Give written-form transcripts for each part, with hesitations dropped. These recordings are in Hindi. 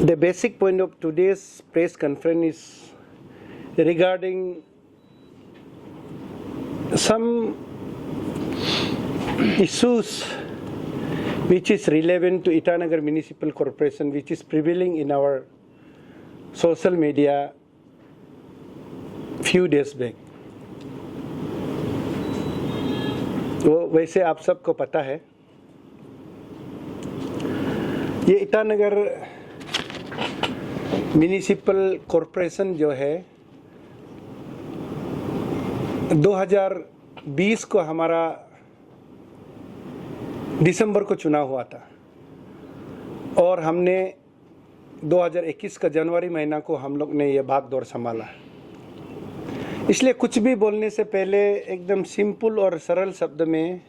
The basic point of today's press conference is regarding some issues which is relevant to Itanagar Municipal Corporation, which is prevailing in our social media few days back. वो वैसे आप सबको पता है, ये ईटानगर म्यूनिसिपल कॉरपोरेशन जो है 2020 को हमारा दिसंबर को चुनाव हुआ था और हमने 2021 का जनवरी महीना को हम लोग ने ये भाग दौड़ संभाला। इसलिए कुछ भी बोलने से पहले एकदम सिंपल और सरल शब्द में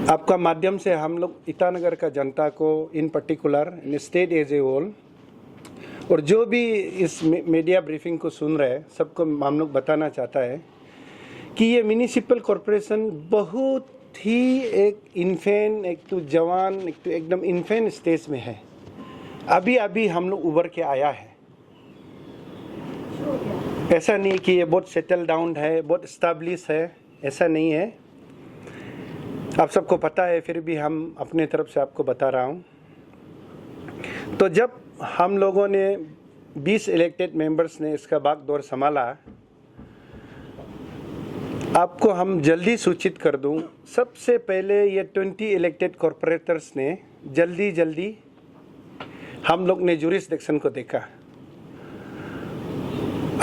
आपका माध्यम से हम लोग ईटानगर का जनता को in particular in state as a whole और जो भी इस मीडिया ब्रीफिंग को सुन रहे हैं सबको हम लोग बताना चाहता है कि ये म्यूनिसिपल कॉरपोरेशन बहुत ही एक इन्फेंट, एक तो जवान, एक तो एकदम इन्फेंट स्टेज में है। अभी अभी हम लोग उभर के आया है। ऐसा नहीं कि ये बहुत सेटल डाउन है, बहुत स्टैब्लिश है, ऐसा नहीं है। आप सबको पता है, फिर भी हम अपने तरफ से आपको बता रहा हूँ। तो जब हम लोगों ने 20 इलेक्टेड मेंबर्स ने इसका भाग दौड़ संभाला, आपको हम जल्दी सूचित कर दूं, सबसे पहले ये 20 इलेक्टेड कॉरपोरेटर्स ने जल्दी हम लोग ने जुरिसडिक्शन को देखा।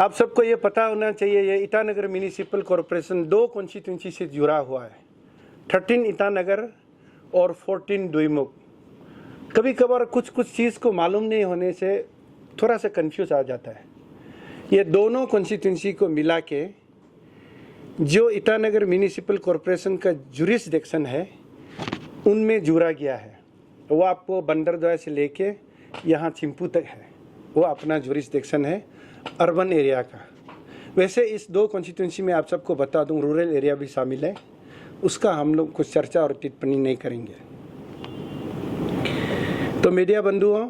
आप सबको ये पता होना चाहिए, ये ईटानगर म्यूनिसिपल कॉरपोरेशन 2 कॉन्स्टिट्यूंसी से जुड़ा हुआ है, 13 ईटानगर और 14 दुईमुख। कभी कभार कुछ चीज़ को मालूम नहीं होने से थोड़ा सा कंफ्यूज आ जाता है। ये दोनों कॉन्स्टिट्यूंसी को मिला के जो ईटानगर म्यूनिसिपल कॉरपोरेशन का जुरिसडिक्शन है उनमें जुड़ा गया है। वो आपको बंदरदोया से लेके यहाँ चिंपू तक है, वो अपना जुरिसडिक्शन है अर्बन एरिया का। वैसे इस 2 कॉन्स्टिट्यूंसी में आप सबको बता दूं रूरल एरिया भी शामिल है, उसका हम लोग कुछ चर्चा और टिप्पणी नहीं करेंगे। तो मीडिया बंधुओं,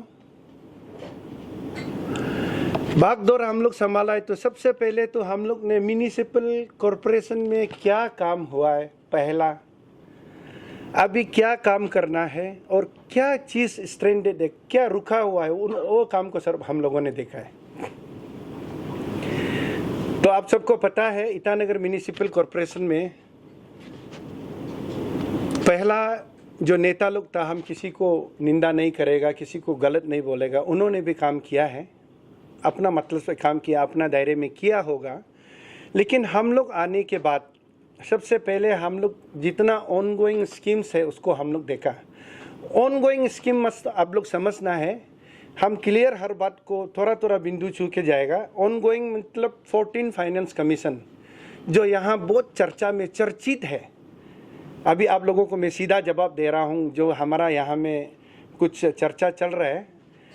भागदौड़ हम लोग संभाला है। तो सबसे पहले तो हम लोग ने म्यूनिसिपल कॉरपोरेशन में क्या काम हुआ है, पहला अभी क्या काम करना है और क्या चीज़ स्ट्रेंडेड है, क्या रुका हुआ है, वो काम को सर हम लोगों ने देखा है। तो आप सबको पता है ईटानगर म्यूनिसिपल कॉरपोरेशन में पहला जो नेता लोग था, हम किसी को निंदा नहीं करेगा, किसी को गलत नहीं बोलेगा, उन्होंने भी काम किया है, अपना मतलब से काम किया, अपना दायरे में किया होगा। लेकिन हम लोग आने के बाद सबसे पहले हम लोग जितना ऑनगोइंग स्कीम्स है उसको हम लोग देखा। ऑनगोइंग स्कीम मस्त आप लोग समझना है, हम क्लियर हर बात को थोड़ा बिंदु छू के जाएगा। ऑनगोइंग मतलब 14 फाइनेंस कमीशन जो यहाँ बहुत चर्चा में चर्चित है। अभी आप लोगों को मैं सीधा जवाब दे रहा हूँ, जो हमारा यहाँ में कुछ चर्चा चल रहा है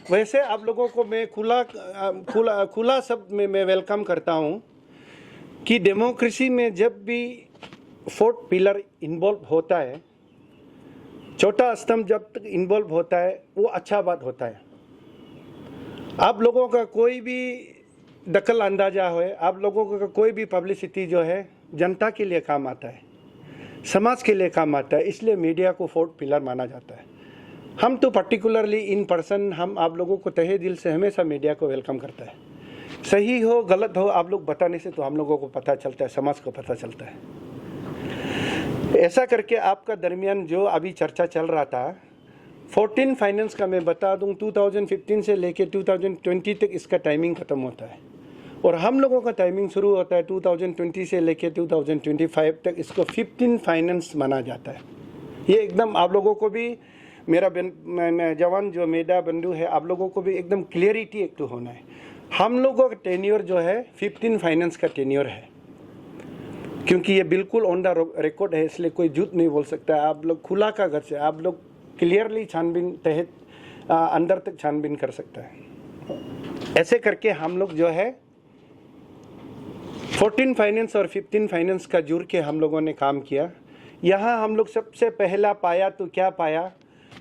वैसे आप लोगों को मैं खुला शब्द में मैं वेलकम करता हूँ कि डेमोक्रेसी में जब भी 4th पिलर इन्वॉल्व होता है, छोटा स्तंभ जब तक इन्वॉल्व होता है वो अच्छा बात होता है। आप लोगों का कोई भी दखल अंदाजा हो, आप लोगों का कोई भी पब्लिसिटी जो है जनता के लिए काम आता है, समाज के लिए काम आता है, इसलिए मीडिया को 4th पिलर माना जाता है। हम तो पर्टिकुलरली इन पर्सन हम आप लोगों को तहे दिल से हमेशा मीडिया को वेलकम करता है। सही हो गलत हो आप लोग बताने से तो हम लोगों को पता चलता है, समाज को पता चलता है। ऐसा करके आपका दरमियान जो अभी चर्चा चल रहा था 14 फाइनेंस का मैं बता दूं 2015 से लेके 2020 तक इसका टाइमिंग ख़त्म होता है और हम लोगों का टाइमिंग शुरू होता है 2020 से लेके 2025 तक। इसको 15 फाइनेंस माना जाता है। ये एकदम आप लोगों को भी मेरा जवान जो मेरा बंधु है, आप लोगों को भी एकदम क्लियरिटी एक तो होना है। हम लोगों का टेन्योर जो है 15 फाइनेंस का टेन्योर है, क्योंकि ये बिल्कुल ऑन द रिकॉर्ड है, इसलिए कोई झूठ नहीं बोल सकता है। आप लोग खुला का घर से आप लोग क्लियरली छानबीन तहत अंदर तक छानबीन कर सकता है। ऐसे करके हम लोग जो है 14 फाइनेंस और 15 फाइनेंस का जुड़ के हम लोगों ने काम किया। यहाँ हम लोग सबसे पहला पाया तो क्या पाया,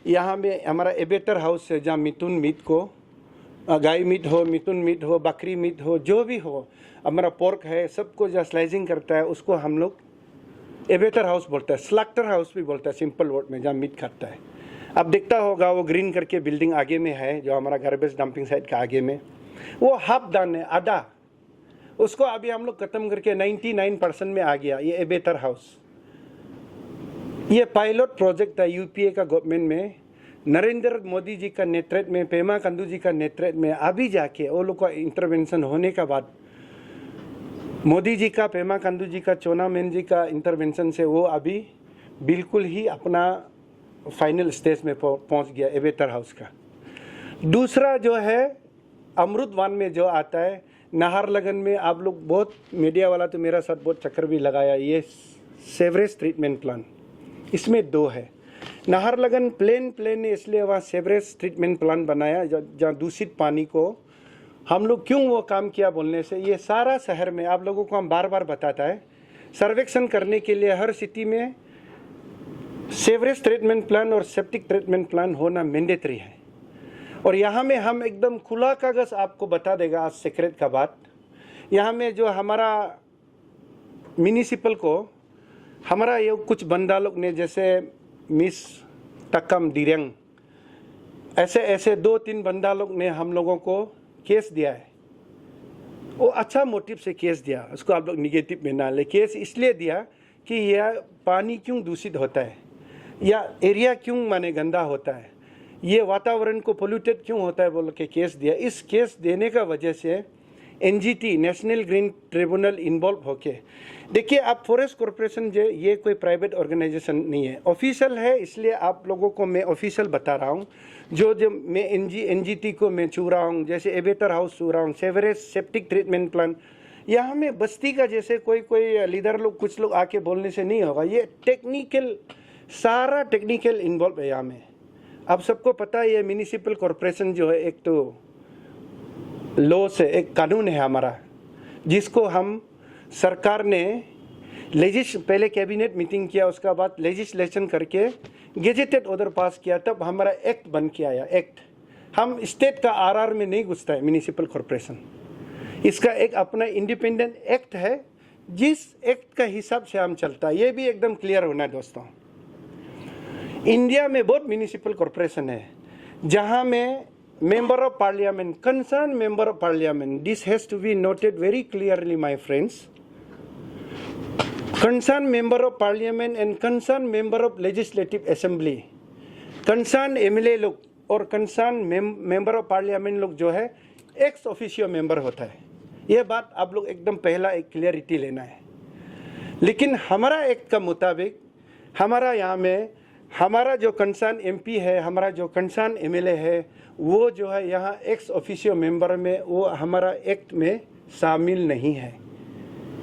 यहाँ में हमारा एबेटर हाउस है, जहाँ मिथुन मीट को, गाय मीट हो, मिथुन मीट हो, बकरी मीट हो, जो भी हो, हमारा पोर्क है, सबको जहाँ स्लाइसिंग करता है उसको हम लोग एबेटर हाउस बोलता है, स्लैक्टर हाउस भी बोलता है सिंपल वर्ड में, जहाँ मीट खाता है। अब देखता होगा वो ग्रीन करके बिल्डिंग आगे में है, जो हमारा गार्बेज डंपिंग साइट का आगे में, वो हाफ डन है, आधा, उसको अभी हम लोग खत्म करके 99% में आ गया ये एबेटर हाउस। ये पायलट प्रोजेक्ट था यूपीए का गवर्नमेंट में, नरेंद्र मोदी जी का नेतृत्व में, पेमा खांडू जी का नेतृत्व में, अभी जाके वो लोग का इंटरवेंशन होने का बाद, मोदी जी का, पेमा खांडू जी का, चोना मेन जी का इंटरवेंशन से वो अभी बिल्कुल ही अपना फाइनल स्टेज में पहुंच गया एबेटर हाउस का। दूसरा जो है अमृत वन में जो आता है नाहरलगन में, आप लोग बहुत मीडिया वाला तो मेरा साथ बहुत चक्कर भी लगाया, ये सेवरेज ट्रीटमेंट प्लान, इसमें दो है। नाहरलगन प्लेन ने इसलिए वहाँ सेवरेज ट्रीटमेंट प्लान बनाया जहाँ दूषित पानी को हम लोग क्यों वो काम किया बोलने से, ये सारा शहर में आप लोगों को हम बार बार बताता है, सर्वेक्षण करने के लिए हर सिटी में सेवरेज ट्रीटमेंट प्लान और सेप्टिक ट्रीटमेंट प्लान होना मैंडेटरी है। और यहाँ में हम एकदम खुला कागज आपको बता देगा आज सीक्रेट का बात, यहाँ में जो हमारा म्यूनिसिपल को हमारा ये कुछ बंदा लोग ने, जैसे मिस तकम दिरंग, ऐसे 2-3 बंदा लोग ने हम लोगों को केस दिया है। वो अच्छा मोटिव से केस दिया, उसको आप लोग निगेटिव में ना ले। केस इसलिए दिया कि यह पानी क्यों दूषित होता है, या एरिया क्यों माने गंदा होता है, ये वातावरण को पोल्यूटेड क्यों होता है बोल के केस दिया। इस केस देने का वजह से NGT, national green tribunal involve होके, देखिए आप फॉरेस्ट कॉरपोरेशन जो ये कोई प्राइवेट ऑर्गेनाइजेशन नहीं है, ऑफिशियल है, इसलिए आप लोगों को मैं ऑफिशियल बता रहा हूँ। जो मैं एनजीटी को मैं छू रहा हूँ, जैसे एबेटर हाउस छू रहा हूँ, सेवरेज सेप्टिक ट्रीटमेंट प्लान, यहाँ में बस्ती का जैसे कोई लीडर लोग कुछ लोग आके बोलने से नहीं होगा, ये टेक्निकल, सारा टेक्निकल इन्वॉल्व है यहाँ में। आप सबको पता है ये म्यूनिसिपल कॉरपोरेशन जो है एक तो लॉ से, एक कानून है हमारा, जिसको हम सरकार ने पहले कैबिनेट मीटिंग किया, उसका बाद लेजिस्लेशन करके गेजेटेड ऑर्डर पास किया, तब हमारा एक्ट बन के आया। एक्ट हम स्टेट का आरआर में नहीं घुसता है म्यूनिसिपल कॉरपोरेशन, इसका एक अपना इंडिपेंडेंट एक्ट है, जिस एक्ट का हिसाब से हम चलता है। ये भी एकदम क्लियर होना है दोस्तों। इंडिया में बहुत म्यूनिसिपल कॉरपोरेशन है जहाँ में member of parliament, concerned member of parliament, this has to be noted very clearly my friends, concerned member of parliament and concerned member of legislative assembly, concerned MLA लोग और concerned member of parliament लोग जो है एक्स ऑफिशियो मेंबर होता है। ये बात आप लोग एकदम पहला एक क्लियरिटी लेना है। लेकिन हमारा एक्ट का मुताबिक हमारा यहाँ में हमारा जो कंसर्न एमपी है, हमारा जो कंसर्न एमएलए है, वो जो है यहाँ एक्स ऑफिशियो मेंबर में वो हमारा एक्ट में शामिल नहीं है।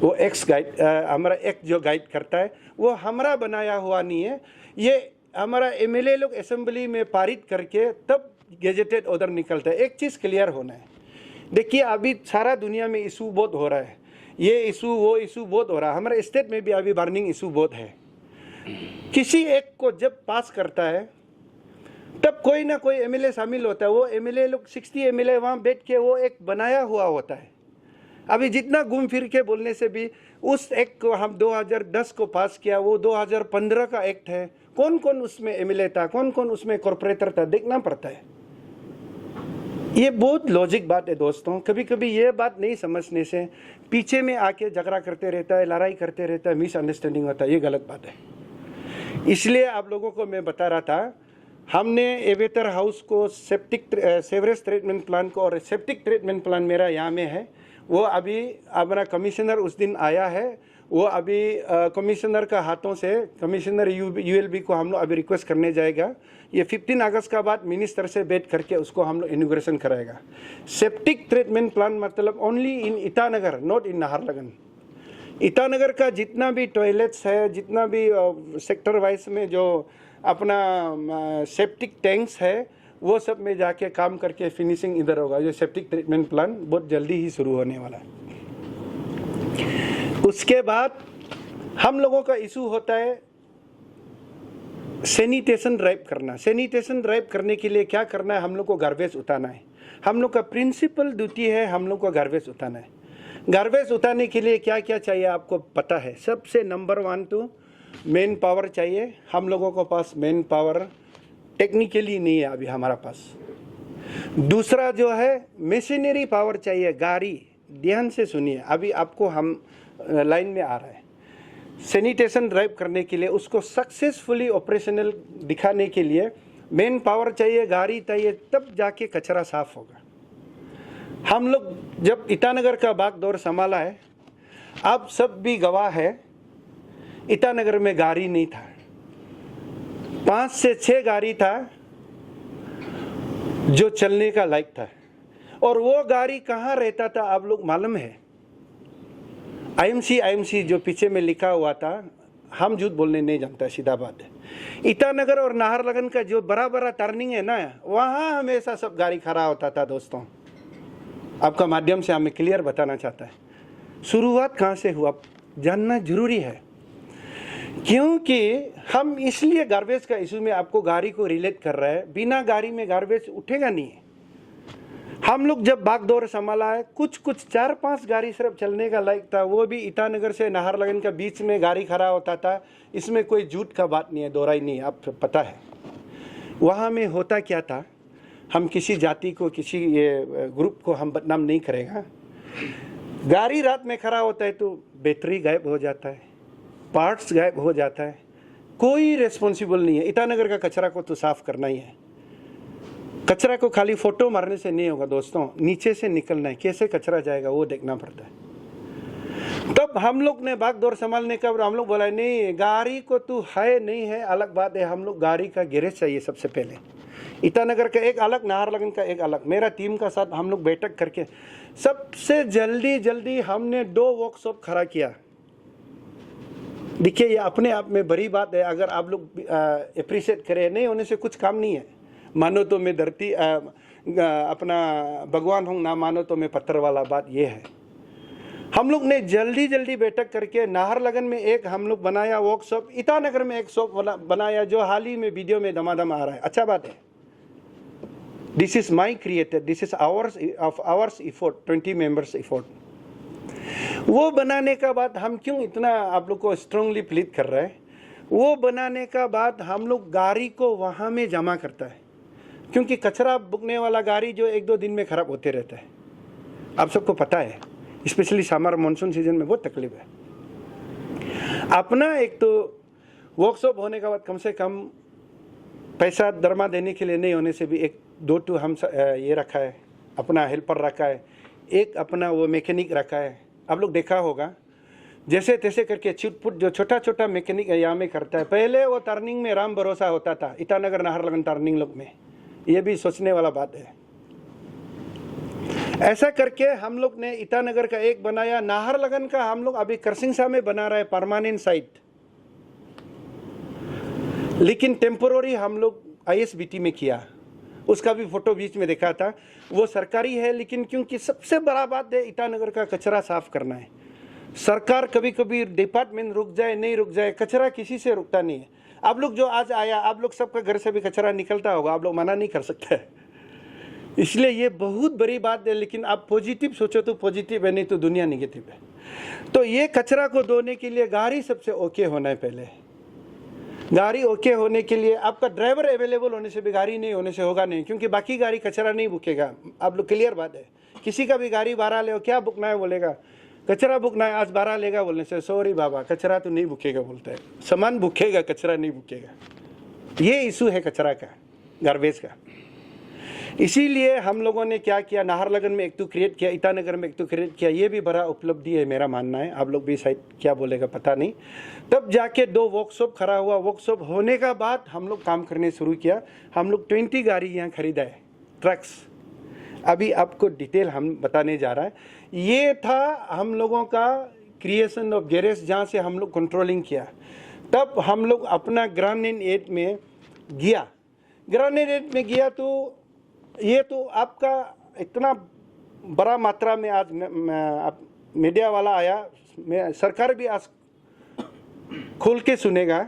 वो एक्स गाइड हमारा एक्ट जो गाइड करता है वो हमारा बनाया हुआ नहीं है। ये हमारा एमएलए लोग असेंबली में पारित करके तब गेजेटेड ऑर्डर निकलता है। एक चीज़ क्लियर होना है, देखिए अभी सारा दुनिया में इशू बहुत हो रहा है, ये इशू वो इशू बहुत हो रहा है, हमारे स्टेट में भी अभी बर्निंग इशू बहुत है। किसी एक को जब पास करता है तब कोई ना कोई एमएलए शामिल होता है। वो एमएलए लोग 60 एमएलए वहाँ बैठ के वो एक बनाया हुआ होता है। अभी जितना घूम फिर के बोलने से भी उस एक्ट को हम 2010 को पास किया, वो 2015 का एक्ट है। कौन कौन उसमें एमएलए था, कौन कौन उसमें कॉर्पोरेटर था, देखना पड़ता है। ये बहुत लॉजिक बात है दोस्तों। कभी कभी ये बात नहीं समझने से पीछे में आके झगड़ा करते रहता है, लड़ाई करते रहता है, मिसअंडरस्टैंडिंग होता है। ये गलत बात है। इसलिए आप लोगों को मैं बता रहा था, हमने एबेटर हाउस को सेवरेज ट्रीटमेंट प्लान को, और सेप्टिक ट्रीटमेंट प्लान मेरा यहाँ में है, वो अभी हमारा कमिश्नर उस दिन आया है, वो अभी कमिश्नर का हाथों से कमिश्नर यूएलबी को हम लोग अभी रिक्वेस्ट करने जाएगा। ये 15 अगस्त का बाद मिनिस्टर से बैठ करके उसको हम लोग इनॉग्रेशन कराएगा। सेप्टिक ट्रीटमेंट प्लान मतलब only in Itanagar, not in Naharlagun. Itanagar का जितना भी टॉयलेट्स है, जितना भी सेक्टर वाइज में जो अपना सेप्टिक टैंक्स है, वो सब में जाके काम करके फिनिशिंग इधर होगा। जो सेप्टिक ट्रीटमेंट प्लान बहुत जल्दी ही शुरू होने वाला है। उसके बाद हम लोगों का इशू होता है सैनिटेशन ड्राइव करना। सैनिटेशन ड्राइव करने के लिए क्या करना है, हम लोग को गार्बेज उठाना है। हम लोग का प्रिंसिपल ड्यूटी है, हम लोग को गार्बेज उठाना है। गार्बेज उठाने के लिए क्या क्या चाहिए आपको पता है। सबसे नंबर 1 तो मैन पावर चाहिए। हम लोगों के पास मैन पावर टेक्निकली नहीं है अभी हमारा पास। दूसरा जो है मशीनरी पावर चाहिए, गाड़ी। ध्यान से सुनिए, अभी आपको हम लाइन में आ रहा है। सैनिटेशन ड्राइव करने के लिए, उसको सक्सेसफुली ऑपरेशनल दिखाने के लिए मैन पावर चाहिए, गाड़ी चाहिए, तब जाके कचरा साफ होगा। हम लोग जब ईटानगर का बागडोर संभाला है, आप सब भी गवाह है, ईटानगर में गाड़ी नहीं था। 5 से 6 गाड़ी था जो चलने का लायक था। और वो गाड़ी कहाँ रहता था आप लोग मालूम है? आईएमसी जो पीछे में लिखा हुआ था, हम झूठ बोलने नहीं जानता, सीधा बात है। ईटानगर और नाहरलगुन का जो बड़ा बड़ा टर्निंग है ना, वहाँ हमेशा सब गाड़ी खड़ा होता था। दोस्तों, आपका माध्यम से हमें क्लियर बताना चाहता है, शुरुआत कहाँ से हुआ जानना जरूरी है। क्योंकि हम इसलिए गार्बेज का इशू में आपको गाड़ी को रिलेट कर रहे हैं। बिना गाड़ी में गार्बेज उठेगा नहीं। हम लोग जब बागडोर संभाला है, कुछ 4-5 गाड़ी सिर्फ चलने का लायक था। वो भी ईटानगर से नाहरलगुन के बीच में गाड़ी खड़ा होता था। इसमें कोई झूठ का बात नहीं है, दोहराई नहीं है, आप पता है। वहाँ में होता क्या था, हम किसी जाति को, किसी ग्रुप को हम बदनाम नहीं करेगा। गाड़ी रात में खड़ा होता है तो बैटरी गायब हो जाता है, पार्ट्स गायब हो जाता है, कोई रिस्पॉन्सिबल नहीं है। ईटानगर का कचरा को तो साफ करना ही है। कचरा को खाली फोटो मारने से नहीं होगा दोस्तों, नीचे से निकलना है। कैसे कचरा जाएगा वो देखना पड़ता है। तब हम लोग ने बागडोर संभालने का हम लोग बोला, नहीं गाड़ी को तो है नहीं है अलग बात है, हम लोग गाड़ी का गैरेज चाहिए सबसे पहले। ईटानगर का एक अलग, नाहरलगुन का एक अलग। मेरा टीम का साथ हम लोग बैठक करके सबसे जल्दी हमने 2 वर्कशॉप खड़ा किया। देखिए, ये अपने आप में बड़ी बात है। अगर आप लोग अप्रिशिएट करें, नहीं होने से कुछ काम नहीं है। मानो तो मैं धरती अपना भगवान हूँ, ना मानो तो मैं पत्थर वाला बात ये है। हम लोग ने जल्दी बैठक करके नाहरलगुन में एक हम लोग बनाया वर्कशॉप, ईटानगर में एक शॉप बनाया, जो हाल ही में वीडियो में दमादम आ रहा है। अच्छा बात है। This is my created, this is ours effort, 20 members effort. वो बनाने का बाद हम क्यों इतना आप लोग को स्ट्रांगली प्लीड कर रहे हैं, वो बनाने का बाद हम लोग गाड़ी को वहाँ में जमा करता है। क्योंकि कचरा बुकने वाला गाड़ी जो 1-2 दिन में खराब होते रहता है, आप सबको पता है। स्पेशली समर मानसून सीजन में बहुत तकलीफ है। अपना एक तो वर्कशॉप होने का बाद कम से कम पैसा दरमा देने के लिए नहीं होने से भी 1-2 हम ये रखा है, अपना हेल्पर रखा है, एक अपना वो मैकेनिक रखा है। आप लोग देखा होगा, जैसे तैसे करके छुटपुट जो छोटा मैकेनिक यहाँ में करता है। पहले वो टर्निंग में राम भरोसा होता था, ईटानगर नाहरलगुन टर्निंग लोग में। ये भी सोचने वाला बात है। ऐसा करके हम लोग ने ईटानगर का एक बनाया। नाहरलगुन का हम लोग अभी करसिंगसा में बना रहा है परमानेंट साइट, लेकिन टेम्पोररी हम लोग आईएसबीटी में किया। उसका भी फोटो बीच में देखा था। वो सरकारी है, लेकिन क्योंकि सबसे बड़ा बात है ईटानगर का कचरा साफ करना है। सरकार कभी कभी डिपार्टमेंट रुक जाए, नहीं रुक जाए, कचरा किसी से रुकता नहीं है। आप लोग जो आज आया, आप लोग सबका घर से भी कचरा निकलता होगा, आप लोग मना नहीं कर सकते है। इसलिए ये बहुत बड़ी बात है। लेकिन आप पॉजिटिव सोचो तो पॉजिटिव है, नहीं तो दुनिया निगेटिव है। तो ये कचरा को धोने के लिए गाड़ी सबसे ओके होना है। पहले गाड़ी ओके होने के लिए आपका ड्राइवर अवेलेबल होने से भी, गाड़ी नहीं होने से होगा नहीं। क्योंकि बाकी गाड़ी कचरा नहीं बुकेगा। आप लोग क्लियर बात है। किसी का भी गाड़ी भाड़ा ले, क्या बुकना है बोलेगा, कचरा बुकना है, आज भाड़ा लेगा बोलने से सॉरी बाबा कचरा तो नहीं बुकेगा बोलता है। सामान बुकेगा, कचरा नहीं बुकेगा। ये इशू है कचरा का, गार्बेज का। इसीलिए हम लोगों ने क्या किया, नाहरलगुन में एक तो क्रिएट किया, ईटानगर में एक तो क्रिएट किया। ये भी बड़ा उपलब्धि है मेरा मानना है। आप लोग भी शायद क्या बोलेगा पता नहीं। तब जाके 2 वर्कशॉप खड़ा हुआ। वर्कशॉप होने का बाद हम लोग काम करने शुरू किया। हम लोग 20 गाड़ी यहाँ खरीदा है, ट्रक्स। अभी आपको डिटेल हम बताने जा रहा है। ये था हम लोगों का क्रिएशन ऑफ गैरेज, जहाँ से हम लोग कंट्रोलिंग किया। तब हम लोग अपना ग्रामीण एड में गया। ग्रामीण एड में गया तो ये तो आपका इतना बड़ा मात्रा में आज मीडिया वाला आया, सरकार भी आज खोल के सुनेगा।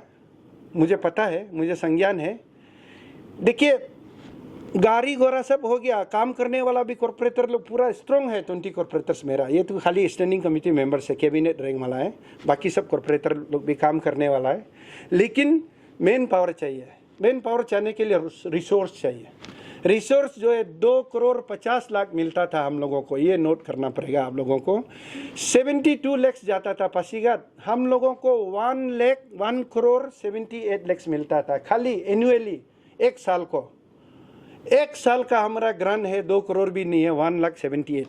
मुझे पता है, मुझे संज्ञान है। देखिए गाड़ी घोड़ा सब हो गया, काम करने वाला भी कॉर्पोरेटर लोग पूरा स्ट्रॉन्ग है। 20 कॉर्पोरेटर्स मेरा, ये तो खाली स्टैंडिंग कमेटी मेंबर्स है, कैबिनेट रैंक वाला है, बाकी सब कॉर्पोरेटर लोग भी काम करने वाला है। लेकिन मेन पावर चाहिए, मेन पावर चाहने के लिए रिसोर्स चाहिए। रिसोर्स जो है 2,50,00,000 मिलता था हम लोगों को, ये नोट करना पड़ेगा आप लोगों को। 72 लाख जाता था पासीघाट, हम लोगों को 1,78,00,000 मिलता था खाली एनुअली, एक साल को। एक साल का हमारा ग्रांट है 2 करोड़ भी नहीं है, 1,78,00,000।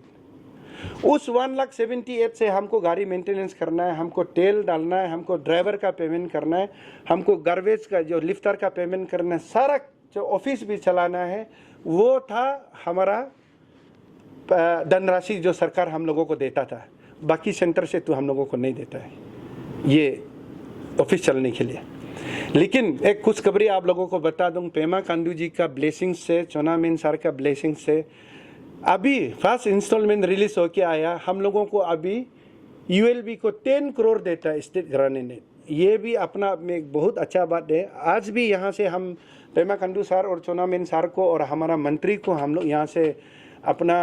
उस 1,78,00,000 से हमको गाड़ी मेंटेनेंस करना है, हमको तेल डालना है, हमको ड्राइवर का पेमेंट करना है, हमको गार्बेज का जो लिफ्टर का पेमेंट करना है, सारा जो ऑफिस भी चलाना है। वो था हमारा धनराशि जो सरकार हम लोगों को देता था, बाकी सेंटर से तो हम लोगों को नहीं देता है ये ऑफिस चलने के लिए। लेकिन एक खुशखबरी आप लोगों को बता दूं, पेमा खांडू जी का ब्लेसिंग से, चोनामेन सर का ब्लेसिंग से अभी फर्स्ट इंस्टॉलमेंट रिलीज होके आया। हम लोगों को अभी यूएलबी को 10 करोड़ देता है स्टेट ग्रामीण ने। ये भी अपना आप में एक बहुत अच्छा बात है। आज भी यहाँ से हम पेमा खांडू सर और चोनामेन सर को और हमारा मंत्री को हम लोग यहाँ से अपना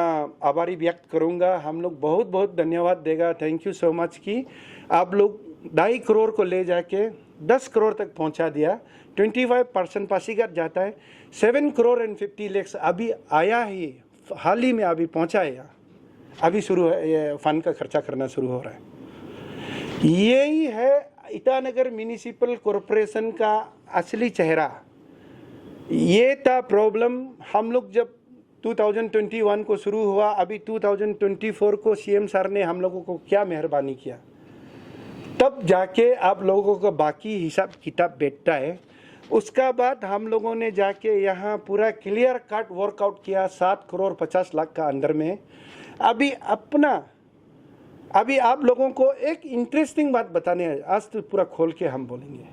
आभारी व्यक्त करूँगा। हम लोग बहुत बहुत धन्यवाद देगा, थैंक यू सो मच कि आप लोग 2.5 करोड़ को ले जाके 10 करोड़ तक पहुंचा दिया। 25% पासीघाट जाता है। 7 करोड़ एंड 50 लाख अभी आया ही, हाल ही में अभी पहुंचा है, अभी शुरू है, ये फंड का खर्चा करना शुरू हो रहा है। यही है ईटानगर म्यूनिसिपल कॉरपोरेशन का असली चेहरा। ये था प्रॉब्लम। हम लोग जब 2021 को शुरू हुआ, अभी 2024 को सीएम सर ने हम लोगों को क्या मेहरबानी किया, तब जाके आप लोगों को बाकी हिसाब किताब बैठता है। उसका बाद हम लोगों ने जाके यहाँ पूरा क्लियर कट वर्कआउट किया 7,50,00,000 का अंदर में। अभी आप लोगों को एक इंटरेस्टिंग बात बताने है, आज तो पूरा खोल के हम बोलेंगे।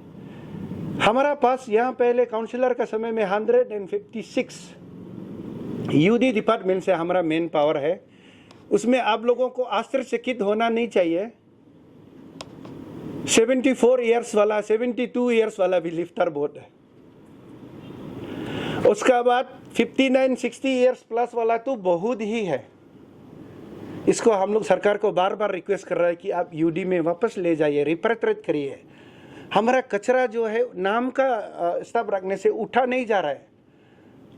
हमारा पास यहाँ पहले काउंसिलर का समय में 156 यूडी डिपार्टमेंट से हमारा मेन पावर है। उसमें आप लोगों को आश्चर्यचकित होना नहीं चाहिए, 74 ईयर्स वाला, 72 ईयर्स वाला भी लिफ्टर बोट है। उसका बाद 59-60 ईयर्स प्लस वाला तो बहुत ही है। इसको हम लोग सरकार को बार बार रिक्वेस्ट कर रहा है कि आप यूडी में वापस ले जाइए, रिपेट्रेट करिए। हमारा कचरा जो है नाम का स्टॉप रखने से उठा नहीं जा रहा है,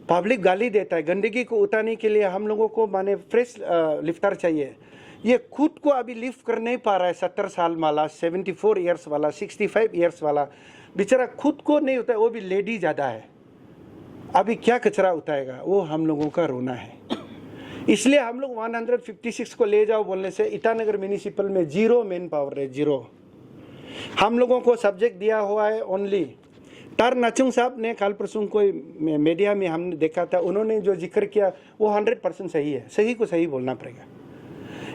पब्लिक गाली देता है। गंदगी को उठाने के लिए हम लोगों को माने फ्रेश लिफ्टर चाहिए। ये खुद को अभी लिफ्ट कर नहीं पा रहा है। 70 साल वाला, 74 ईयर्स वाला, 65 ईयर्स वाला बेचारा खुद को नहीं उठाए, वो भी लेडी ज़्यादा है। अभी क्या कचरा उठाएगा, वो हम लोगों का रोना है। इसलिए हम लोग 156 को ले जाओ बोलने से ईटानगर म्यूनिसिपल में 0 मेन पावर है, 0। हम लोगों को सब्जेक्ट दिया हुआ है ओनली। तार नाचुंग साहब ने कल परसों कोई मीडिया में हमने देखा था, उन्होंने जो जिक्र किया वो 100% सही है। सही को सही बोलना पड़ेगा।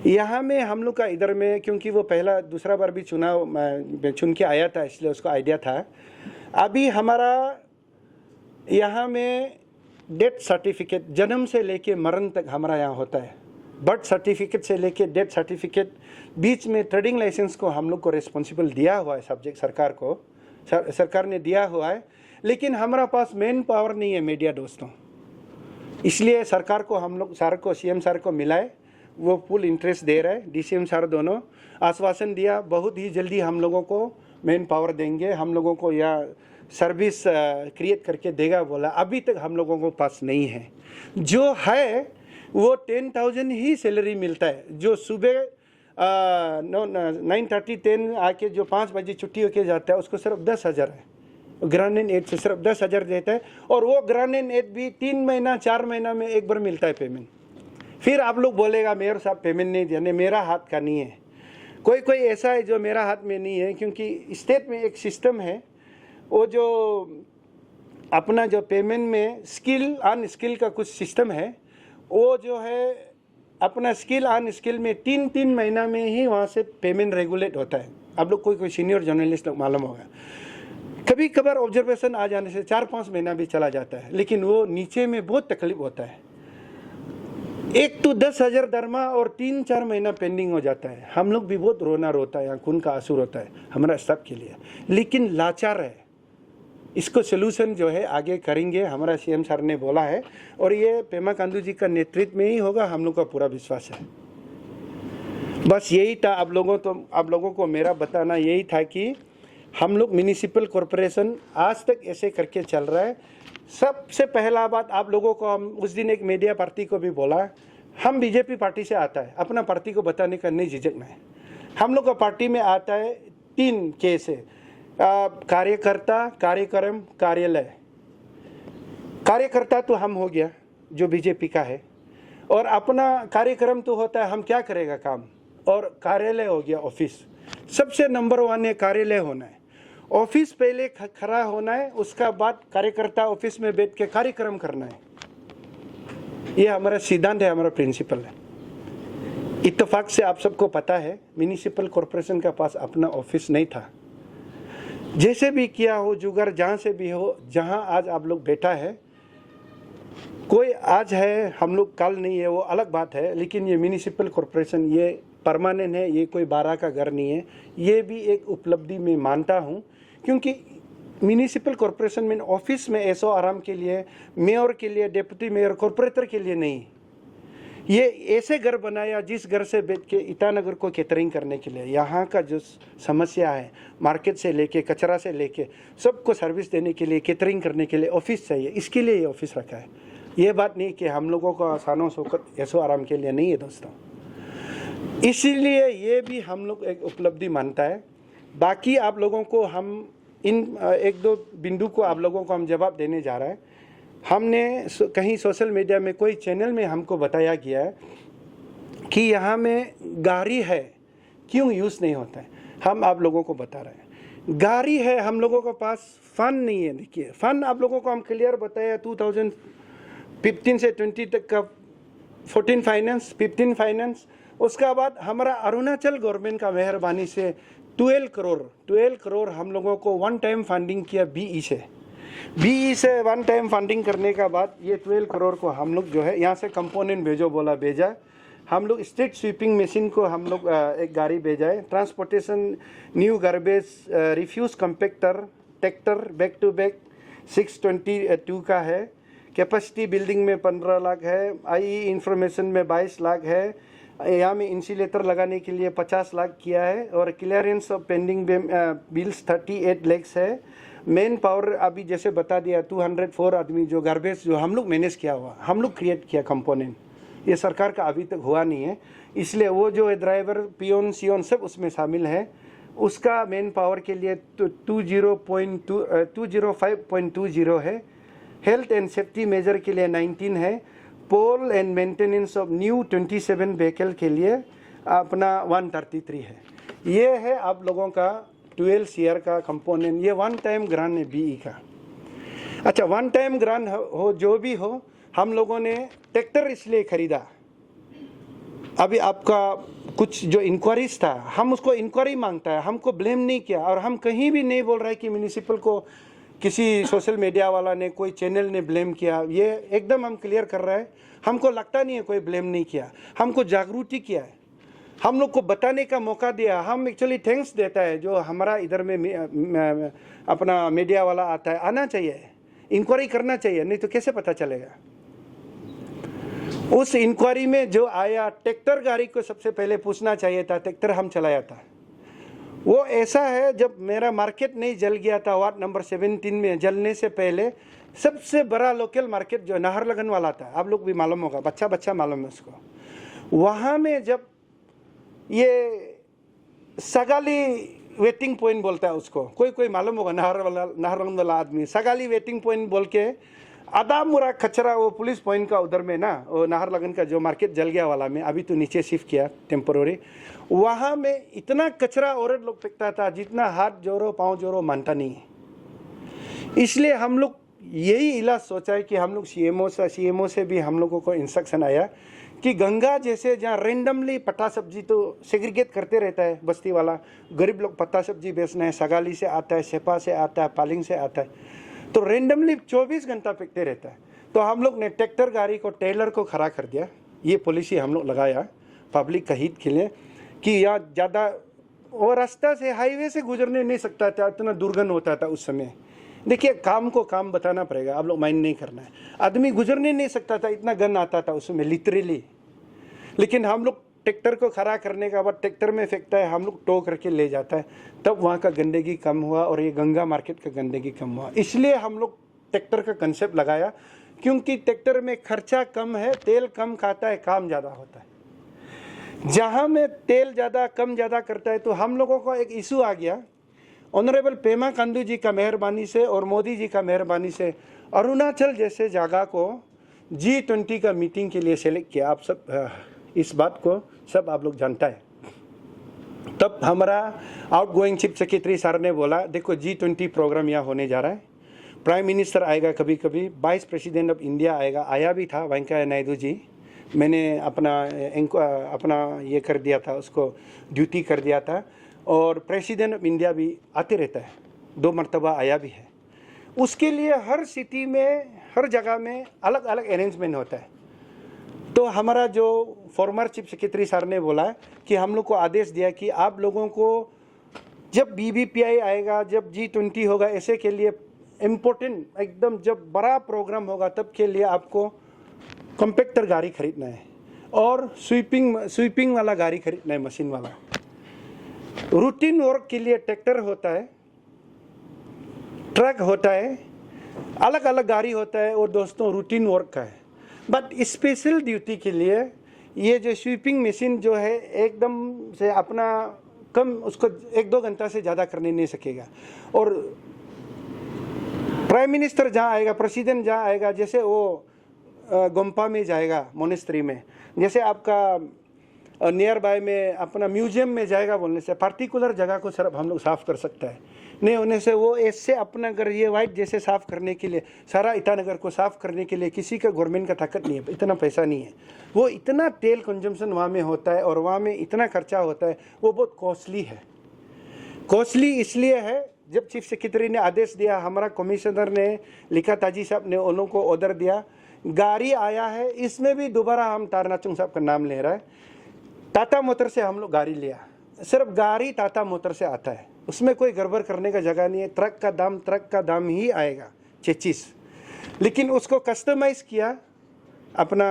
यहाँ में हम लोग का इधर में, क्योंकि वो पहला दूसरा बार भी चुन के आया था, इसलिए उसको आइडिया था। अभी हमारा यहाँ में डेथ सर्टिफिकेट जन्म से लेके मरण तक हमारा यहाँ होता है। बर्थ सर्टिफिकेट से लेके डेथ सर्टिफिकेट, बीच में ट्रेडिंग लाइसेंस को हम लोग को रिस्पॉन्सिबल दिया हुआ है सब्जेक्ट, सरकार को, सरकार ने दिया हुआ है। लेकिन हमारा पास मेन पावर नहीं है मीडिया दोस्तों, इसलिए सरकार को हम लोग सर को, सीएम सर को मिलाए, वो फुल इंटरेस्ट दे रहा है। डीसीएम सर दोनों आश्वासन दिया बहुत ही जल्दी हम लोगों को मेन पावर देंगे, हम लोगों को यह सर्विस क्रिएट करके देगा बोला। अभी तक हम लोगों को पास नहीं है। जो है वो 10,000 ही सैलरी मिलता है। जो सुबह 9:30-10 आके जो 5 बजे छुट्टी होके जाता है, उसको सिर्फ 10,000 है। ग्रामीण एड से सिर्फ 10,000 देता है, और वो ग्रामीण एड भी 3 महीना 4 महीना में एक बार मिलता है पेमेंट। फिर आप लोग बोलेगा मेयर साहब पेमेंट नहीं देने, मेरा हाथ का नहीं है। कोई ऐसा है जो मेरा हाथ में नहीं है, क्योंकि स्टेट में एक सिस्टम है, वो जो अपना जो पेमेंट में स्किल अनस्किल का कुछ सिस्टम है, वो जो है अपना स्किल अनस्किल में 3 महीना में ही वहाँ से पेमेंट रेगुलेट होता है। आप लोग कोई सीनियर जर्नलिस्ट लोग मालूम होगा, कभी कभार ऑब्जर्वेशन आ जाने से 4-5 महीना भी चला जाता है, लेकिन वो नीचे में बहुत तकलीफ होता है। एक तो 10,000 दरमा और 3-4 महीना पेंडिंग हो जाता है। हम लोग भी बहुत रोना रोता है, खून का आंसू होता है हमारा स्टाफ के लिए, लेकिन लाचार है। इसको सोल्यूशन जो है आगे करेंगे, हमारा सीएम सर ने बोला है, और ये पेमा खांडू जी का नेतृत्व में ही होगा, हम लोग का पूरा विश्वास है। बस यही था आप लोगों को मेरा बताना यही था कि हम लोग म्यूनिसिपल कॉरपोरेशन आज तक ऐसे करके चल रहा है। सबसे पहला बात आप लोगों को, हम उस दिन एक मीडिया पार्टी को भी बोला, हम बीजेपी पार्टी से आता है, अपना पार्टी को बताने का नहीं झिझकना है। हम लोग का पार्टी में आता है 3 केस है, कार्यकर्ता, कार्यक्रम, कार्यालय। कार्यकर्ता तो हम हो गया जो बीजेपी का है, और अपना कार्यक्रम तो होता है हम क्या करेगा काम, और कार्यालय हो गया ऑफिस। सबसे नंबर 1 है कार्यालय होना है, ऑफिस पहले खड़ा होना है, उसका बाद कार्यकर्ता ऑफिस में बैठ के कार्यक्रम करना है। ये हमारा सिद्धांत है, हमारा प्रिंसिपल है। इत्तेफाक से आप सबको पता है म्यूनिसिपल कॉरपोरेशन का पास अपना ऑफिस नहीं था। जैसे भी किया हो जुगाड़, जहाँ से भी हो, जहाँ आज आप लोग बैठा है, कोई आज है हम लोग कल नहीं है, वो अलग बात है, लेकिन ये म्यूनिसिपल कॉरपोरेशन ये परमानेंट है, ये कोई 12 का घर नहीं है। ये भी एक उपलब्धि में मानता हूँ, क्योंकि म्यूनिसिपल कॉरपोरेशन में ऑफिस में ऐसो आराम के लिए, मेयर के लिए, डिप्टी मेयर, कॉरपोरेटर के लिए नहीं, ये ऐसे घर बनाया जिस घर से बैठ के ईटानगर को कैटरिंग करने के लिए, यहाँ का जो समस्या है मार्केट से लेके कचरा से लेके सबको सर्विस देने के लिए, कैटरिंग करने के लिए ऑफिस चाहिए, इसके लिए ये ऑफिस रखा है। ये बात नहीं कि हम लोगों को आसानों शौकत ऐसो आराम के लिए नहीं है दोस्तों। इसीलिए ये भी हम लोग एक उपलब्धि मानता है। बाकी आप लोगों को हम इन 1-2 बिंदु को आप लोगों को हम जवाब देने जा रहा है। हमने कहीं सोशल मीडिया में कोई चैनल में हमको बताया गया है कि यहाँ में गाड़ी है, क्यों यूज़ नहीं होता है। हम आप लोगों को बता रहे हैं, गाड़ी है, हम लोगों के पास फंड नहीं है। देखिए फंड आप लोगों को हम क्लियर बताया, 2015 से 20 तक का 14 फाइनेंस, 15 फाइनेंस। उसका बाद हमारा अरुणाचल गवर्नमेंट का मेहरबानी से 12 करोड़ हम लोगों को वन टाइम फंडिंग किया बीई से वन टाइम फंडिंग करने का बाद ये 12 करोड़ को हम लोग जो है यहाँ से कंपोनेंट भेजा। हम लोग स्ट्रीट स्वीपिंग मशीन को हम लोग एक गाड़ी भेजा है, transportation new garbage refuse compactor tractor back to back 622 का है। कैपेसिटी बिल्डिंग में 15 लाख है, आई इंफॉर्मेशन में 22 लाख है, यहाँ में इंसुलेटर लगाने के लिए 50 लाख किया है, और clearance of pending bills 38 lakh है। मेन पावर अभी जैसे बता दिया 204 आदमी जो गार्बेज जो हम लोग मैनेज किया हुआ, हम लोग क्रिएट किया कंपोनेंट, ये सरकार का अभी तक हुआ नहीं है, इसलिए वो जो ड्राइवर पियोन सियोन सब उसमें शामिल है। उसका मेन पावर के लिए 205.20 है। हेल्थ एंड सेफ्टी मेजर के लिए 19 है। Pole and maintenance of new 27 vehicle के लिए अपना 133 है। ये है आप लोगों का 12 CR का कंपोनेंट। ये वन टाइम ग्रांट है बीई का। अच्छा, वन टाइम ग्रांट हो जो भी हो, हम लोगों ने ट्रैक्टर इसलिए खरीदा। अभी आपका कुछ जो इंक्वायरीज था, हम उसको इंक्वायरी मांगता है, हमको ब्लेम नहीं किया, और हम कहीं भी नहीं बोल रहे कि म्यूनिसिपल को किसी सोशल मीडिया वाला ने, कोई चैनल ने ब्लेम किया। ये एकदम हम क्लियर कर रहे हैं, हमको लगता नहीं है कोई ब्लेम नहीं किया, हमको जागरूकता किया है, हम लोग को बताने का मौका दिया। हम एक्चुअली थैंक्स देता है जो हमारा इधर में अपना मीडिया वाला आता है, आना चाहिए, इंक्वायरी करना चाहिए, नहीं तो कैसे पता चलेगा। उस इंक्वायरी में जो आया, ट्रैक्टर गाड़ी को सबसे पहले पूछना चाहिए था, ट्रैक्टर हम चलाया था। वो ऐसा है, जब मेरा मार्केट नहीं जल गया था वार्ड नंबर 17 में, जलने से पहले सबसे बड़ा लोकल मार्केट जो नाहरलगन वाला था, आप लोग भी मालूम होगा, बच्चा मालूम है उसको। वहाँ में जब ये सगाली वेटिंग पॉइंट बोलता है उसको, कोई मालूम होगा, नाहरलगन वाला आदमी सगाली वेटिंग पॉइंट बोल के आधा मुरा कचरा, वो पुलिस पॉइंट का उधर में ना, वो नाहरलगन का जो मार्केट जल गया वाला में, अभी तो नीचे शिफ्ट किया टेम्पोररी। वहाँ में इतना कचरा औरत लोग फेंकता था जितना हाथ जोड़ो पाँव जोड़ो मानता नहीं है। इसलिए हम लोग यही इलाज सोचा है कि हम लोग सीएमओ से भी हम लोगों को इंस्ट्रक्शन आया कि गंगा जैसे जहाँ रेंडमली पत्ता सब्जी तो सेग्रीगेट करते रहता है बस्ती वाला, गरीब लोग पत्ता सब्जी बेचना है, सगाली से आता है, सेपा से आता है, पालिंग से आता है, तो रेंडमली 24 घंटा फेंकते रहता है। तो हम लोग ने ट्रैक्टर गाड़ी को, टेलर को खड़ा कर दिया। ये पॉलिसी हम लोग लगाया पब्लिक का हित के लिए कि यहाँ ज़्यादा वो रास्ता से, हाईवे से गुजरने नहीं सकता था, इतना दुर्गंध होता था उस समय। देखिए, काम को काम बताना पड़ेगा, आप लोग माइंड नहीं करना है। आदमी गुजरने नहीं सकता था, इतना गन आता था उसमें लिटरली। लेकिन हम लोग ट्रैक्टर को खड़ा करने का बाद ट्रैक्टर में फेंकता है, हम लोग टो करके ले जाता है, तब वहाँ का गंदगी कम हुआ और ये गंगा मार्केट का गंदगी कम हुआ। इसलिए हम लोग ट्रैक्टर का कंसेप्ट लगाया, क्योंकि ट्रैक्टर में खर्चा कम है, तेल कम खाता है, काम ज़्यादा होता है। जहाँ में तेल ज़्यादा कम ज़्यादा करता है, तो हम लोगों को एक इशू आ गया। ऑनरेबल पेमा खांडू जी का मेहरबानी से और मोदी जी का मेहरबानी से अरुणाचल जैसे जगह को G20 का मीटिंग के लिए सेलेक्ट किया। आप सब इस बात को सब आप लोग जानता है। तब हमारा आउटगोइंग चीफ सेक्रेटरी सर ने बोला, देखो G20 प्रोग्राम यहाँ होने जा रहा है, प्राइम मिनिस्टर आएगा, कभी कभी वाइस प्रेसिडेंट ऑफ इंडिया आएगा, आया भी था वेंकैया नायडू जी। मैंने अपना ये कर दिया था, उसको ड्यूटी कर दिया था। और प्रेसिडेंट ऑफ इंडिया भी आते रहता है, 2 मरतबा आया भी है। उसके लिए हर सिटी में, हर जगह में अलग अलग अरेंजमेंट होता है। तो हमारा जो फॉर्मर चीफ सेक्रेटरी सर ने बोला कि हम लोग को आदेश दिया कि आप लोगों को जब BBPI आएगा, जब G20 होगा, ऐसे के लिए इम्पोर्टेंट एकदम जब बड़ा प्रोग्राम होगा, तब के लिए आपको कॉम्पैक्टर गाड़ी खरीदना है और स्वीपिंग वाला गाड़ी खरीदना है, मशीन वाला। रूटीन वर्क के लिए ट्रैक्टर होता है, ट्रक होता है, अलग अलग गाड़ी होता है, और दोस्तों रूटीन वर्क का है। बट स्पेशल ड्यूटी के लिए ये जो स्वीपिंग मशीन जो है, एकदम से अपना कम, उसको 1-2 घंटा से ज़्यादा करने नहीं सकेगा। और प्राइम मिनिस्टर जहाँ आएगा, प्रेसिडेंट जहाँ आएगा, जैसे वो गोम्पा में जाएगा मोनेस्ट्री में, जैसे आपका नियर बाय में अपना म्यूजियम में जाएगा, बोलने से पार्टिकुलर जगह को सिर्फ हम लोग साफ़ कर सकता है, नहीं होने से वो ऐसे अपना अगर ये वाइट जैसे साफ़ करने के लिए, सारा ईटानगर को साफ़ करने के लिए किसी का गवर्नमेंट का ताकत नहीं है, इतना पैसा नहीं है। वो इतना तेल कंजम्पशन वहाँ में होता है और वहाँ में इतना खर्चा होता है, वो बहुत कॉस्टली है। कॉस्टली इसलिए है, जब चीफ सेक्रेटरी ने आदेश दिया, हमारा कमिश्नर ने लिखा, ताजी साहब ने उन लोगों को ऑर्डर दिया, गाड़ी आया है। इसमें भी दोबारा हम तारनाचुंग साहब का नाम ले रहा है। टाटा मोटर से हम लोग गाड़ी लिया, सिर्फ गाड़ी टाटा मोटर से आता है, उसमें कोई गड़बड़ करने का जगह नहीं है। ट्रक का दाम ही आएगा 26, लेकिन उसको कस्टमाइज़ किया अपना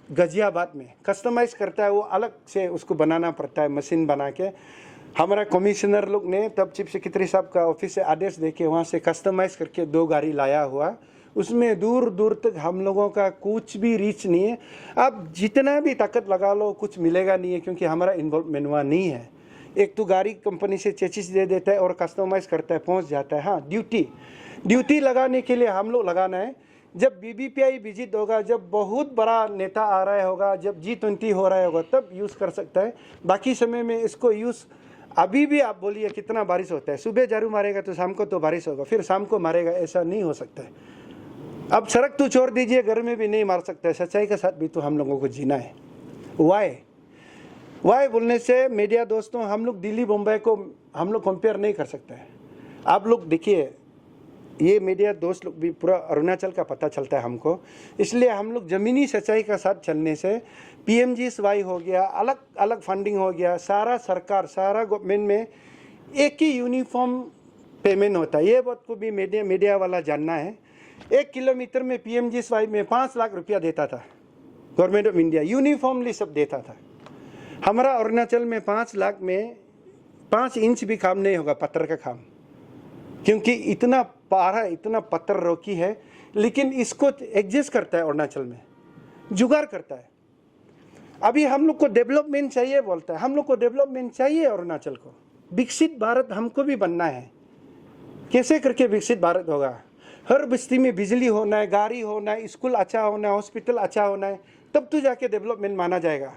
गाजियाबाद में, कस्टमाइज़ करता है वो, अलग से उसको बनाना पड़ता है, मशीन बना के। हमारा कमिश्नर लोग ने तब चीफ सेक्रेटरी साहब का ऑफिस से आदेश देके वहाँ से कस्टमाइज़ करके 2 गाड़ी लाया हुआ। उसमें दूर दूर तक हम लोगों का कुछ भी रीच नहीं है। आप जितना भी ताकत लगा लो, कुछ मिलेगा नहीं है, क्योंकि हमारा इन्वॉल्वमेंट वहाँ नहीं है। एक तो गाड़ी कंपनी से चेचिस दे देता है और कस्टमाइज़ करता है, पहुँच जाता है। हाँ, ड्यूटी लगाने के लिए हम लोग लगाना है। जब BBPI विजिट होगा, जब बहुत बड़ा नेता आ रहा होगा, जब G20 हो रहा होगा, तब यूज़ कर सकता है। बाकी समय में इसको यूज़, अभी भी आप बोलिए कितना बारिश होता है, सुबह झाड़ू मारेगा तो शाम को तो बारिश होगा, फिर शाम को मारेगा, ऐसा नहीं हो सकता है। अब सड़क तो छोड़ दीजिए, घर में भी नहीं मार सकता है। सच्चाई के साथ भी तो हम लोगों को जीना है। वाई बोलने से मीडिया दोस्तों, हम लोग दिल्ली बम्बई को हम लोग कंपेयर नहीं कर सकते हैं। आप लोग देखिए, ये मीडिया दोस्त लोग भी पूरा अरुणाचल का पता चलता है हमको, इसलिए हम लोग ज़मीनी सच्चाई का साथ चलने से PMGSY हो गया, अलग अलग फंडिंग हो गया, सारा सरकार, सारा गवर्नमेंट में एक ही यूनिफॉर्म पेमेंट होता है। ये बात को भी मीडिया वाला जानना है। 1 किलोमीटर में PMGSY में 5 लाख रुपया देता था गवर्नमेंट ऑफ इंडिया, यूनिफॉर्मली सब देता था। हमारा अरुणाचल में 5 लाख में 5 इंच भी काम नहीं होगा, पत्थर का काम, क्योंकि इतना पारा, इतना पत्थर रोकी है। लेकिन इसको एडजस्ट करता है अरुणाचल में, जुगाड़ करता है। अभी हम लोग को डेवलपमेंट चाहिए बोलता है, हम लोग को डेवलपमेंट चाहिए अरुणाचल को। विकसित भारत हमको भी बनना है। कैसे करके विकसित भारत होगा? हर बस्ती में बिजली होना है, गाड़ी होना है, स्कूल अच्छा होना है, हॉस्पिटल अच्छा होना है, तब तो जाके डेवलपमेंट माना जाएगा।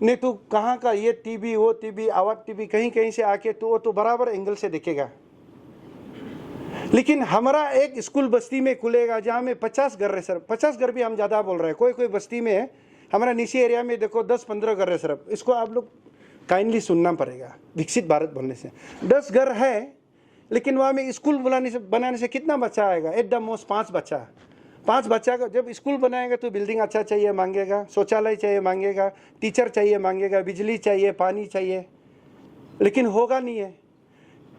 नहीं तो कहाँ का ये टीबी, वो टीबी, आवाज टीबी, कहीं कहीं से आके तो वो तो बराबर एंगल से दिखेगा। लेकिन हमारा एक स्कूल बस्ती में खुलेगा जहाँ में 50 घर है सर, 50 घर भी हम ज़्यादा बोल रहे हैं, कोई बस्ती में है, हमारा नीचे एरिया में देखो 10-15 घर है सर। इसको आप लोग काइंडली सुनना पड़ेगा। विकसित भारत बोलने से 10 घर है, लेकिन वहाँ में स्कूल बनाने से कितना बच्चा आएगा? एट द मोस्ट 5 बच्चा। 5 बच्चा का जब स्कूल बनाएगा तो बिल्डिंग अच्छा चाहिए मांगेगा, शौचालय चाहिए मांगेगा, टीचर चाहिए मांगेगा, बिजली चाहिए, पानी चाहिए, लेकिन होगा नहीं है।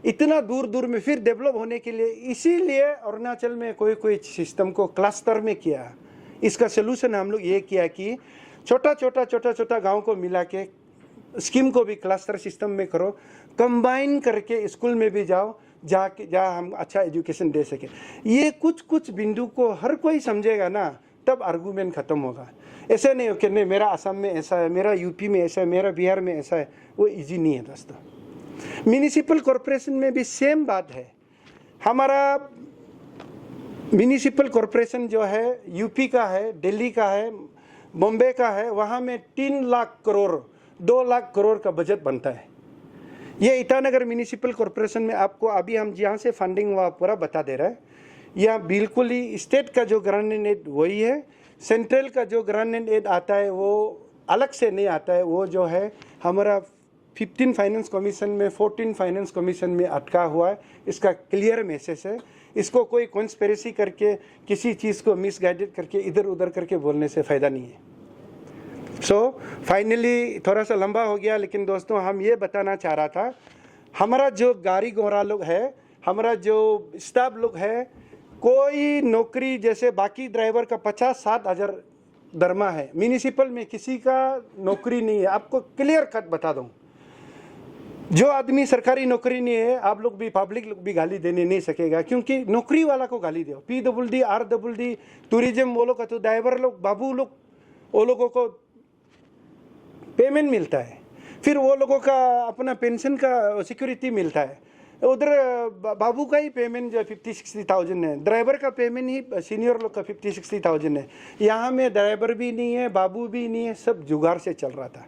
इतना दूर दूर में फिर डेवलप होने के लिए, इसीलिए अरुणाचल में कोई सिस्टम को क्लस्टर में किया। इसका सोल्यूशन हम लोग ये किया कि छोटा छोटा गांव को मिला के स्कीम को भी क्लस्टर सिस्टम में करो, कंबाइन करके स्कूल में भी जाओ, जहाँ हम अच्छा एजुकेशन दे सके। ये कुछ बिंदु को हर कोई समझेगा ना, तब आर्गूमेंट खत्म होगा। ऐसे नहीं हो कि नहीं मेरा असम में ऐसा है, मेरा यूपी में ऐसा है, मेरा बिहार में ऐसा है, वो इजी नहीं है दोस्तों। म्यूनिसिपल कॉरपोरेशन में भी सेम बात है। हमारा म्यूनिसिपल कॉरपोरेशन जो है यूपी का है, दिल्ली का है, बॉम्बे का है, वहाँ में 3 लाख करोड़ 2 लाख करोड़ का बजट बनता है। ये ईटानगर म्यूनिसिपल कॉरपोरेशन में आपको अभी हम जहाँ से फंडिंग हुआ पूरा बता दे रहा है। यह बिल्कुल ही स्टेट का जो ग्रांट एड वही है, सेंट्रल का जो ग्रांट एड आता है वो अलग से नहीं आता है। वो जो है हमारा 15 फाइनेंस कमीशन में 14 फाइनेंस कमीशन में अटका हुआ है। इसका क्लियर मैसेज है। इसको कोई कॉन्स्पिरेसी करके किसी चीज़ को मिसगाइडेड करके इधर उधर करके बोलने से फ़ायदा नहीं है। फाइनली थोड़ा सा लंबा हो गया, लेकिन दोस्तों हम ये बताना चाह रहा था, हमारा जो गाड़ी घोड़ा लोग है, हमारा जो स्टाफ लोग है, कोई नौकरी जैसे बाकी ड्राइवर का 50-60 हज़ार दरमा है, म्यूनिसिपल में किसी का नौकरी नहीं है। आपको क्लियर कट बता दूं, जो आदमी सरकारी नौकरी नहीं है, आप लोग भी पब्लिक लोग भी गाली देने नहीं सकेगा, क्योंकि नौकरी वाला को गाली दो, PWD RWD टूरिज्म वो लोग का तो ड्राइवर लोग बाबू लोग वो लोगों को पेमेंट मिलता है, फिर वो लोगों का अपना पेंशन का सिक्योरिटी मिलता है। उधर बाबू का ही पेमेंट जो 50-60,000 है, ड्राइवर का पेमेंट ही सीनियर लोग का 50-60,000 है। यहाँ में ड्राइवर भी नहीं है, बाबू भी नहीं है, सब जुगाड़ से चल रहा था।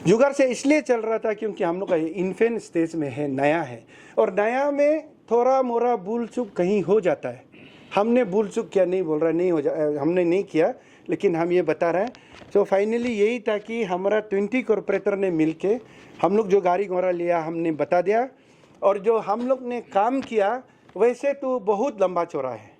जुगाड़ से इसलिए चल रहा था क्योंकि हम लोग का इन्फेंट स्टेज में है, नया है, और नया में थोड़ा मोरा भूल चूक कहीं हो जाता है। हमने भूल चूक क्या नहीं बोल रहा, नहीं हो जा हमने नहीं किया, लेकिन हम ये बता रहे हैं। तो फाइनली यही था कि हमारा 20 कॉरपोरेटर ने मिलके हम लोग जो गाड़ी घोड़ा लिया हमने बता दिया, और जो हम लोग ने काम किया वैसे तो बहुत लंबा चौड़ा है।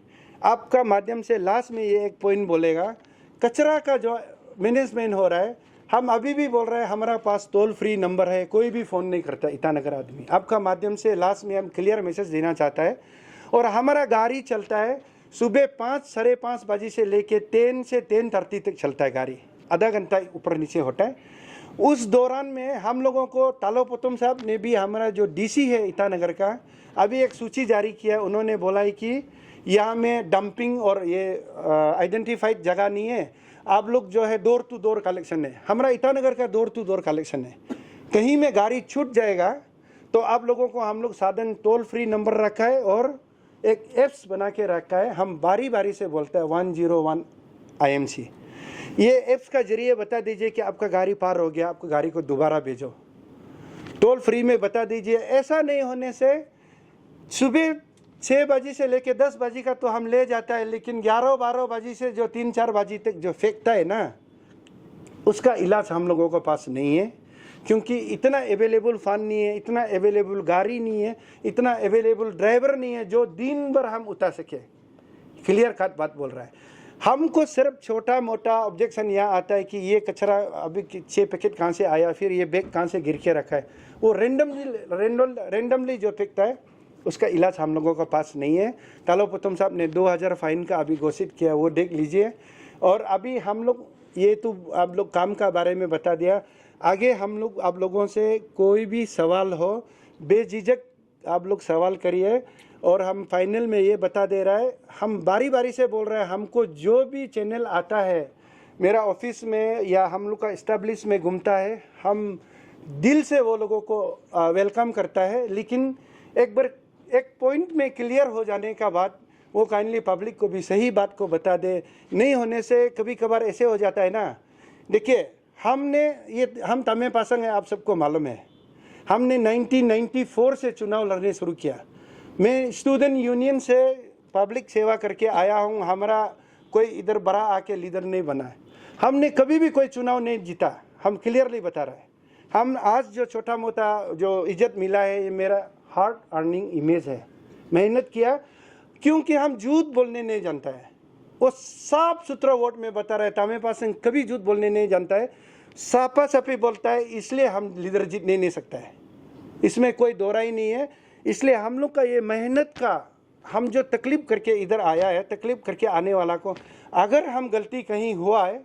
आपका माध्यम से लास्ट में ये एक पॉइंट बोलेगा, कचरा का जो मैनेजमेंट हो रहा है, हम अभी भी बोल रहे हैं हमारा पास टोल फ्री नंबर है, कोई भी फ़ोन नहीं करता ईटानगर आदमी। आपका माध्यम से लास्ट में हम क्लियर मैसेज देना चाहता है। और हमारा गाड़ी चलता है सुबह 5-5:30 बजे से लेके 10 से 10:30 तक चलता है गाड़ी, आधा घंटा ऊपर नीचे होता है। उस दौरान में हम लोगों को तालोपोतम साहब ने भी, हमारा जो DC है ईटानगर का, अभी एक सूची जारी किया। उन्होंने बोला है कि यहाँ में डंपिंग और ये आइडेंटिफाइड जगह नहीं है, आप लोग जो है डोर टू डोर कलेक्शन है। हमारा ईटानगर का डोर टू डोर कलेक्शन है। कहीं में गाड़ी छूट जाएगा तो आप लोगों को हम लोग साधन टोल फ्री नंबर रखा है और एक एप्स बना के रखा है। हम बारी बारी से बोलते हैं 101 IMC। ये एप्स का जरिए बता दीजिए कि आपका गाड़ी पार हो गया, आपको गाड़ी को दोबारा भेजो। टोल फ्री में बता दीजिए। ऐसा नहीं होने से सुबह 6 बजे से लेके 10 बजे का तो हम ले जाता है, लेकिन 11-12 बजे से जो 3-4 बजे तक जो फेंकता है ना, उसका इलाज हम लोगों के पास नहीं है, क्योंकि इतना अवेलेबल फंड नहीं है, इतना अवेलेबल गाड़ी नहीं है, इतना अवेलेबल ड्राइवर नहीं है जो दिन भर हम उतार सके। क्लियर कट बात बोल रहा है। हमको सिर्फ छोटा मोटा ऑब्जेक्शन यहाँ आता है कि ये कचरा अभी 6 पैकेट कहाँ से आया, फिर ये बैग कहाँ से गिर के रखा है। वो रेंडमली जो फेंकता है उसका इलाज हम लोगों के पास नहीं है। तालोपोतम साहब ने 2000 फाइन का अभी घोषित किया, वो देख लीजिए। और अभी हम लोग ये तो आप लोग काम का बारे में बता दिया। आगे हम लोग आप लोगों से कोई भी सवाल हो बेझिझक आप लोग सवाल करिए। और हम फाइनल में ये बता दे रहा है, हम बारी बारी से बोल रहे हैं, हमको जो भी चैनल आता है मेरा ऑफिस में या हम लोग का इस्टेब्लिश में घूमता है, हम दिल से वो लोगों को वेलकम करता है। लेकिन एक बार एक पॉइंट में क्लियर हो जाने का बाद वो काइंडली पब्लिक को भी सही बात को बता दे। नहीं होने से कभी कभार ऐसे हो जाता है ना। देखिए हम तमे पासंग है, आप सबको मालूम है। हमने 1994 से चुनाव लड़ने शुरू किया। मैं स्टूडेंट यूनियन से पब्लिक सेवा करके आया हूँ। हमारा कोई इधर बड़ा आके लीडर नहीं बना है। हमने कभी भी कोई चुनाव नहीं जीता, हम क्लियरली बता रहे हैं। हम आज जो छोटा मोटा जो इज्जत मिला है, ये मेरा हार्ड अर्निंग इमेज है। मेहनत किया, क्योंकि हम झूठ बोलने नहीं जानता है। वो साफ सुथरा वोट में बता रहे, तमे पासंग कभी झूठ बोलने नहीं जानता है, सापा सापी बोलता है, इसलिए हम लीडर जीतने नहीं सकता है। इसमें कोई दोहराई नहीं है। इसलिए हम लोग का ये मेहनत का, हम जो तकलीफ करके इधर आया है, तकलीफ करके आने वाला को अगर हम गलती कहीं हुआ है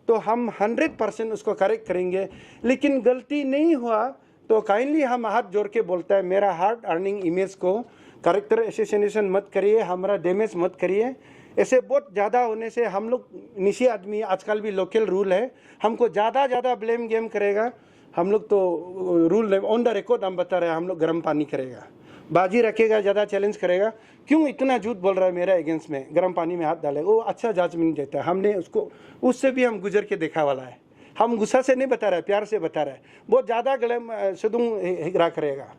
तो हम 100% उसको करेक्ट करेंगे। लेकिन गलती नहीं हुआ तो काइंडली हम हाथ जोड़ के बोलता है, मेरा हार्ड अर्निंग इमेज को कैरेक्टर एसेसिनेशन मत करिए, हमारा डैमेज मत करिए। ऐसे बहुत ज़्यादा होने से हम लोग निशी आदमी, आजकल भी लोकल रूल है, हमको ज़्यादा ब्लेम गेम करेगा। हम लोग तो रूल ऑन द रिकॉर्ड हम बता रहे हैं, हम लोग गर्म पानी करेगा, बाजी रखेगा, ज़्यादा चैलेंज करेगा, क्यों इतना झूठ बोल रहा है मेरा अगेंस्ट में, गर्म पानी में हाथ डालेगा, वो अच्छा जजमेंट देता है। हमने उसको, उससे भी हम गुजर के देखा वाला है। हम गुस्सा से नहीं बता रहे, प्यार से बता रहे हैं। बहुत ज़्यादा गले सदुंग हिगरा करेगा,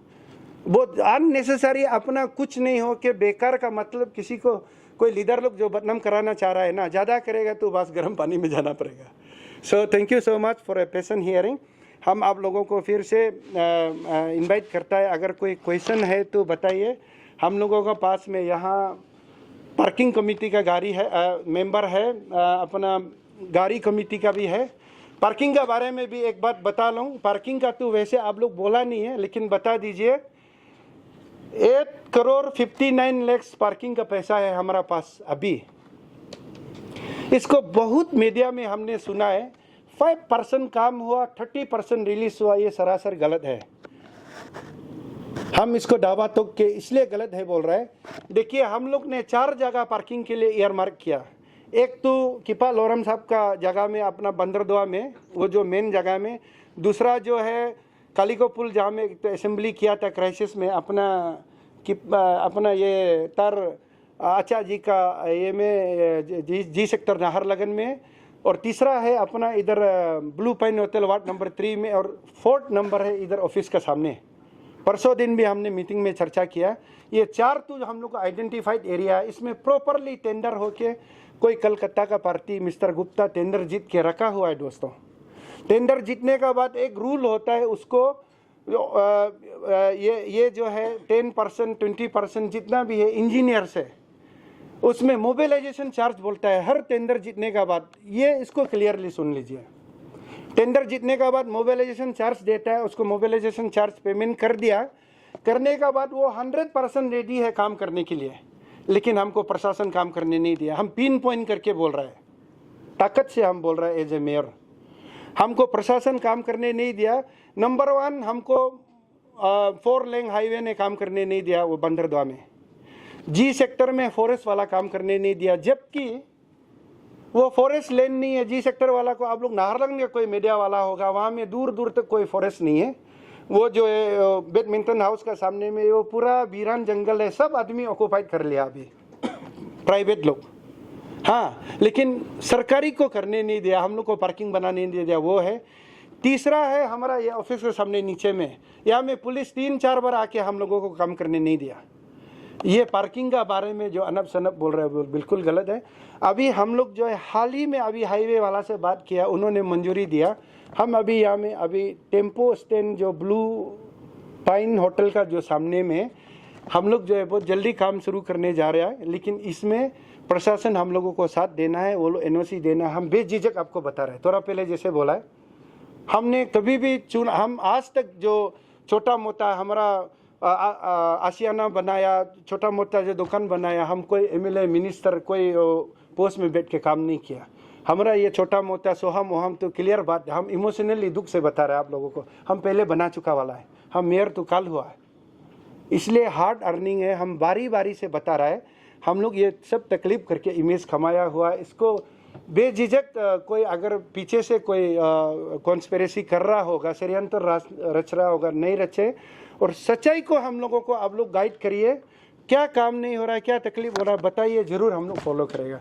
बहुत अननेसेसरी, अपना कुछ नहीं हो के बेकार का मतलब किसी को, कोई लीडर लोग जो बदनाम कराना चाह रहा है ना, ज़्यादा करेगा तो बस गर्म पानी में जाना पड़ेगा। So thank you so much for a patient hearing. हम आप लोगों को फिर से इनवाइट करता है, अगर कोई क्वेश्चन है तो बताइए। हम लोगों का पास में यहाँ पार्किंग कमेटी का गाड़ी है, मेंबर है, अपना गाड़ी कमेटी का भी है। पार्किंग के बारे में भी एक बात बता लूँ, पार्किंग का तो वैसे आप लोग बोला नहीं है, लेकिन बता दीजिए, 8,59,00,000 पार्किंग का पैसा है हमारा पास अभी। इसको बहुत मीडिया में हमने सुना है, 5% काम हुआ, 30% रिलीज हुआ, ये सरासर गलत है। हम इसको दावा तो के इसलिए गलत है बोल रहा है। देखिए, हम लोग ने 4 जगह पार्किंग के लिए ईयरमार्क किया। एक तो किपा लोरम साहब का जगह में, अपना बंदरदुआ में, वो जो मेन जगह में। दूसरा जो है कालीको पुल, जहाँ में तो असेंबली किया था क्राइसिस में, अपना ये तर आचा जी का ये में जी सेक्टर नाहरलगन में। और तीसरा है अपना इधर blue pine hotel ward number 3 में। और 4th नंबर है इधर ऑफिस का सामने। परसों दिन भी हमने मीटिंग में चर्चा किया। ये 4 तो हम लोग का आइडेंटिफाइड एरिया है, इसमें प्रॉपरली टेंडर होके, कोई कलकत्ता का पार्टी मिस्टर गुप्ता टेंडर जीत के रखा हुआ है। दोस्तों, टेंडर जीतने का बाद एक रूल होता है, उसको ये जो है 10% 20% जितना भी है इंजीनियर से, उसमें मोबिलाइजेशन चार्ज बोलता है हर टेंडर जीतने का बाद। ये इसको क्लियरली सुन लीजिए, टेंडर जीतने का बाद मोबिलाइजेशन चार्ज देता है, उसको मोबिलाइजेशन चार्ज पेमेंट कर दिया, करने का बाद वो 100% रेडी है काम करने के लिए। लेकिन हमको प्रशासन काम करने नहीं दिया। हम पिन पॉइंट करके बोल रहे हैं, ताकत से हम बोल रहे हैं एज ए मेयर, हमको प्रशासन काम करने नहीं दिया। नंबर 1, हमको 4 लेन हाईवे ने काम करने नहीं दिया, वो बंदरदुआ में। जी सेक्टर में फॉरेस्ट वाला काम करने नहीं दिया, जबकि वो फॉरेस्ट लेन नहीं है। जी सेक्टर वाला को आप लोग नाहरलगुन का कोई मीडिया वाला होगा, वहाँ में दूर दूर तक कोई फॉरेस्ट नहीं है। वो जो है बैडमिंटन हाउस का सामने में वो पूरा वीरान जंगल है, सब आदमी ऑक्यूपाइड कर लिया अभी प्राइवेट लोग। हाँ, लेकिन सरकारी को करने नहीं दिया, हम लोग को पार्किंग बनाने नहीं दिया, वो है। तीसरा है हमारा ये ऑफिस के सामने नीचे में, यहाँ में पुलिस 3-4 बार आके हम लोगों को काम करने नहीं दिया। ये पार्किंग का बारे में जो अनब सनब बोल रहे हैं बिल्कुल गलत है। अभी हम लोग जो है हाल ही में अभी हाईवे वाला से बात किया, उन्होंने मंजूरी दिया। हम अभी यहाँ में अभी टेम्पो स्टैंड जो ब्लू पाइन होटल का जो सामने में, हम लोग जो है बहुत जल्दी काम शुरू करने जा रहे हैं। लेकिन इसमें प्रशासन हम लोगों को साथ देना है, वो लोग NOC देना है। हम बेझिझक आपको बता रहे हैं, थोड़ा पहले जैसे बोला है, हमने कभी भी हम आज तक जो छोटा मोटा हमारा आशियाना बनाया, छोटा मोटा जो दुकान बनाया, हम कोई MLA मिनिस्टर कोई पोस्ट में बैठ के काम नहीं किया। हमारा ये छोटा मोटा सोहम वोहम तो क्लियर बात है, हम इमोशनली दुख से बता रहे हैं आप लोगों को, हम पहले बना चुका वाला है। हम मेयर तो कल हुआ है, इसलिए हार्ड अर्निंग है। हम बारी बारी से बता रहा है, हम लोग ये सब तकलीफ करके इमेज कमाया हुआ है। इसको बेझिझक कोई अगर पीछे से कोई कॉन्स्पिरेसी कर रहा होगा, षड्यंत्र रच रहा होगा, नहीं रचे। और सच्चाई को हम लोगों को आप लोग गाइड करिए, क्या काम नहीं हो रहा है, क्या तकलीफ हो रहा है, बताइए, जरूर हम लोग फॉलो करेगा।